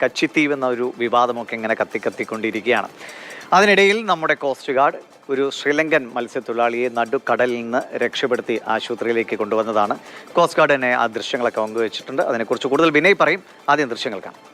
കച്ചിത്തീവ് എന്ന ഒരു വിവാദമൊക്കെ ഇങ്ങനെ കത്തിക്കൊണ്ടിരിക്കുകയാണ്. അതിനിടയിൽ നമ്മുടെ കോസ്റ്റ് ഗാർഡ് ഒരു ശ്രീലങ്കൻ മത്സ്യത്തൊഴിലാളിയെ നടുക്കടലിൽ നിന്ന് രക്ഷപ്പെടുത്തി ആശുപത്രിയിലേക്ക് കൊണ്ടുവന്നതാണ്. കോസ്റ്റ് ഗാർഡ് തന്നെ ആ ദൃശ്യങ്ങളൊക്കെ പങ്കുവച്ചിട്ടുണ്ട്. അതിനെക്കുറിച്ച് കൂടുതൽ വിനയ് പറയും. ആദ്യം ദൃശ്യങ്ങൾ കാണാം.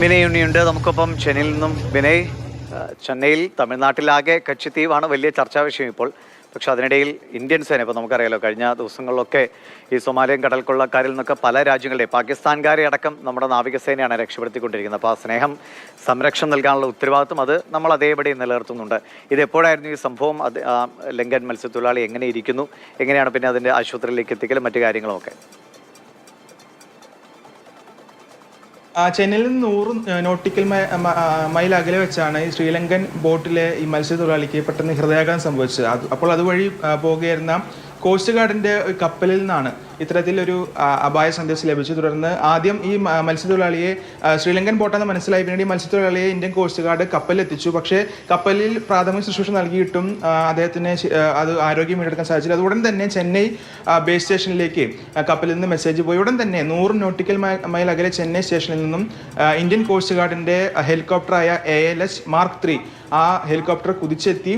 വിനയ് ഉണ്ണിയുണ്ട് നമുക്കൊപ്പം. ചെന്നൈയിൽ നിന്നും വിനയ്. ചെന്നൈയിൽ തമിഴ്നാട്ടിലാകെ കച്ചിത്തീവാണ് വലിയ ചർച്ചാ വിഷയം ഇപ്പോൾ. പക്ഷെ അതിനിടയിൽ ഇന്ത്യൻ സേന, ഇപ്പോൾ നമുക്കറിയാലോ കഴിഞ്ഞ ദിവസങ്ങളിലൊക്കെ ഈ സൊമാലിയൻ കടൽക്കൊള്ളക്കാരിൽ നിന്നൊക്കെ പല രാജ്യങ്ങളുടെ പാകിസ്ഥാൻകാരെ അടക്കം നമ്മുടെ നാവികസേനയാണ് രക്ഷപ്പെടുത്തിക്കൊണ്ടിരിക്കുന്നത്. അപ്പോൾ ആ സ്നേഹം സംരക്ഷണം നൽകാനുള്ള ഉത്തരവാദിത്വം അത് നമ്മൾ അതേപടി നിലനിർത്തുന്നുണ്ട്. ഇത് എപ്പോഴായിരുന്നു ഈ സംഭവം? അത് ലങ്കൻ മത്സ്യത്തൊഴിലാളി എങ്ങനെ ഇരിക്കുന്നു, എങ്ങനെയാണ് പിന്നെ അതിൻ്റെ ആശുപത്രിയിലേക്ക് എത്തിക്കലും മറ്റു കാര്യങ്ങളുമൊക്കെ? ചെന്നൈയിൽ നിന്ന് 100 നോട്ടിക്കൽ മൈൽ അകലെ വെച്ചാണ് ഈ ശ്രീലങ്കൻ ബോട്ടിലെ ഈ മത്സ്യത്തൊഴിലാളിക്ക് പെട്ടെന്ന് ഹൃദയാഘാതം സംഭവിച്ചത്. അപ്പോൾ അതുവഴി പോകുകയായിരുന്ന കോസ്റ്റ് ഗാർഡിന്റെ കപ്പലിൽ നിന്നാണ് ഇത്തരത്തിലൊരു അപായ സന്ദേശം ലഭിച്ചു. തുടർന്ന് ആദ്യം ഈ മത്സ്യത്തൊഴിലാളിയെ ശ്രീലങ്കൻ ബോട്ടാണെന്ന് മനസ്സിലായി. പിന്നീട് ഈ മത്സ്യത്തൊഴിലാളിയെ ഇന്ത്യൻ കോസ്റ്റ് ഗാർഡ് കപ്പലിലെത്തിച്ചു. പക്ഷേ കപ്പലിൽ പ്രാഥമിക ശുശ്രൂഷ നൽകിയിട്ടും അദ്ദേഹത്തിന് അത് ആരോഗ്യം വീണ്ടെടുക്കാൻ സാധിച്ചില്ല. അത് ഉടൻ തന്നെ ചെന്നൈ ബേസ് സ്റ്റേഷനിലേക്ക് കപ്പലിൽ നിന്ന് മെസ്സേജ് പോയി. ഉടൻ തന്നെ 100 നോട്ടിക്കൽ മൈൽ അകലെ ചെന്നൈ സ്റ്റേഷനിൽ നിന്നും ഇന്ത്യൻ കോസ്റ്റ് ഗാർഡിന്റെ ഹെലികോപ്റ്ററായ ALH Mark 3 ആ ഹെലികോപ്റ്റർ കുതിച്ചെത്തി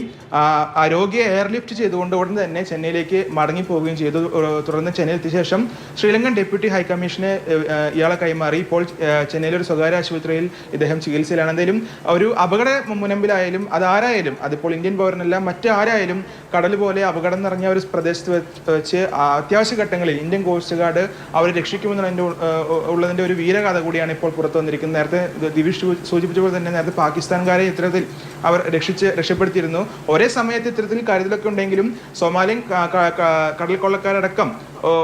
രോഗിയെ എയർലിഫ്റ്റ് ചെയ്തുകൊണ്ട് ഉടൻ തന്നെ ചെന്നൈയിലേക്ക് മടങ്ങിപ്പോവുകയും ചെയ്തു. തുടർന്ന് ചെന്നൈയിൽ എത്തിയ ശേഷം ശ്രീലങ്കൻ ഡെപ്യൂട്ടി ഹൈക്കമ്മീഷനെ ഇയാളെ കൈമാറി. ഇപ്പോൾ ചെന്നൈയിലെ ഒരു സ്വകാര്യ ആശുപത്രിയിൽ ഇദ്ദേഹം ചികിത്സയിലാണ്. എന്തായാലും ഒരു അപകട മുനമ്പിലായാലും അതാരായാലും, അതിപ്പോൾ ഇന്ത്യൻ പൗരനല്ല മറ്റാരായാലും കടൽ പോലെ അപകടം നിറഞ്ഞ ഒരു പ്രദേശത്ത് വെച്ച് അത്യാവശ്യ ഘട്ടങ്ങളിൽ ഇന്ത്യൻ കോസ്റ്റ് ഗാർഡ് അവരെ രക്ഷിക്കുമെന്നുള്ളതിൻ്റെ ഒരു വീരകഥ കൂടിയാണ് ഇപ്പോൾ പുറത്തു വന്നിരിക്കുന്നത്. നേരത്തെ ദിവിഷ് സൂചിപ്പിച്ച പോലെ തന്നെ നേരത്തെ പാകിസ്ഥാൻകാരെ ഇത്തരത്തിൽ അവർ രക്ഷപ്പെടുത്തിയിരുന്നു. ഒരേ സമയത്ത് ഇത്തരത്തിൽ കരുതലൊക്കെ ഉണ്ടെങ്കിലും സൊമാലിയൻ കടൽ കൊള്ളക്കാരടക്കം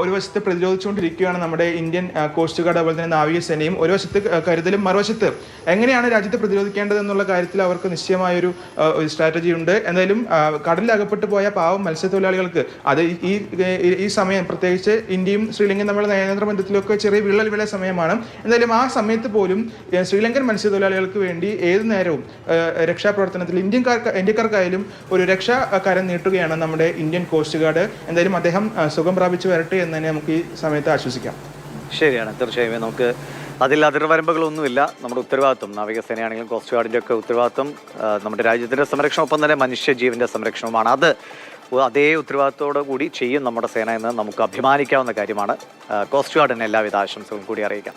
ഒരു വശത്ത് പ്രതിരോധിച്ചുകൊണ്ടിരിക്കുകയാണ് നമ്മുടെ ഇന്ത്യൻ കോസ്റ്റ് ഗാർഡ്, അതുപോലെ തന്നെ നാവികസേനയും. ഒരു വശത്ത് കരുതലും മറുവശത്ത് എങ്ങനെയാണ് രാജ്യത്തെ പ്രതിരോധിക്കേണ്ടതെന്നുള്ള കാര്യത്തിൽ അവർക്ക് നിശ്ചയമായൊരു സ്ട്രാറ്റജി ഉണ്ട്. എന്തായാലും കടലിൽ അകപ്പെട്ടു പോയ പാവം മത്സ്യത്തൊഴിലാളികൾക്ക് അത് ഈ സമയം പ്രത്യേകിച്ച് ഇന്ത്യയും ശ്രീലങ്കയും തമ്മിലുള്ള നയതന്ത്ര ബന്ധത്തിലൊക്കെ ചെറിയ വിള്ളൽ സമയമാണ്. എന്തായാലും ആ സമയത്ത് പോലും ശ്രീലങ്കൻ മത്സ്യത്തൊഴിലാളികൾക്ക് വേണ്ടി ഏതു നേരവും രക്ഷാപ്രവർത്തനത്തിൽ ഇന്ത്യക്കാർക്കായാലും ഒരു രക്ഷാകരം നീട്ടുകയാണ് നമ്മുടെ ഇന്ത്യൻ കോസ്റ്റ് ഗാർഡ്. എന്തായാലും അദ്ദേഹം സുഖം പ്രാപിച്ചു വരട്ടെ എന്ന് തന്നെ നമുക്ക് ഈ സമയത്ത് ആശ്വസിക്കാം. ശരിയാണ്, തീർച്ചയായും. നമുക്ക് അതിൽ അതിർവരമ്പുകളൊന്നുമില്ല. നമ്മുടെ ഉത്തരവാദിത്വം നാവികസേനയാണെങ്കിലും കോസ്റ്റ് ഗാർഡിൻ്റെ ഒക്കെ ഉത്തരവാദിത്വം നമ്മുടെ രാജ്യത്തിൻ്റെ സംരക്ഷണം, ഒപ്പം തന്നെ മനുഷ്യജീവൻ്റെ സംരക്ഷണവുമാണ്. അത് അതേ ഉത്തരവാദിത്തോടു കൂടി ചെയ്യും നമ്മുടെ സേന എന്ന് നമുക്ക് അഭിമാനിക്കാവുന്ന കാര്യമാണ്. കോസ്റ്റ് ഗാർഡിന് എല്ലാവിധ ആശംസകളും കൂടി അറിയിക്കാം.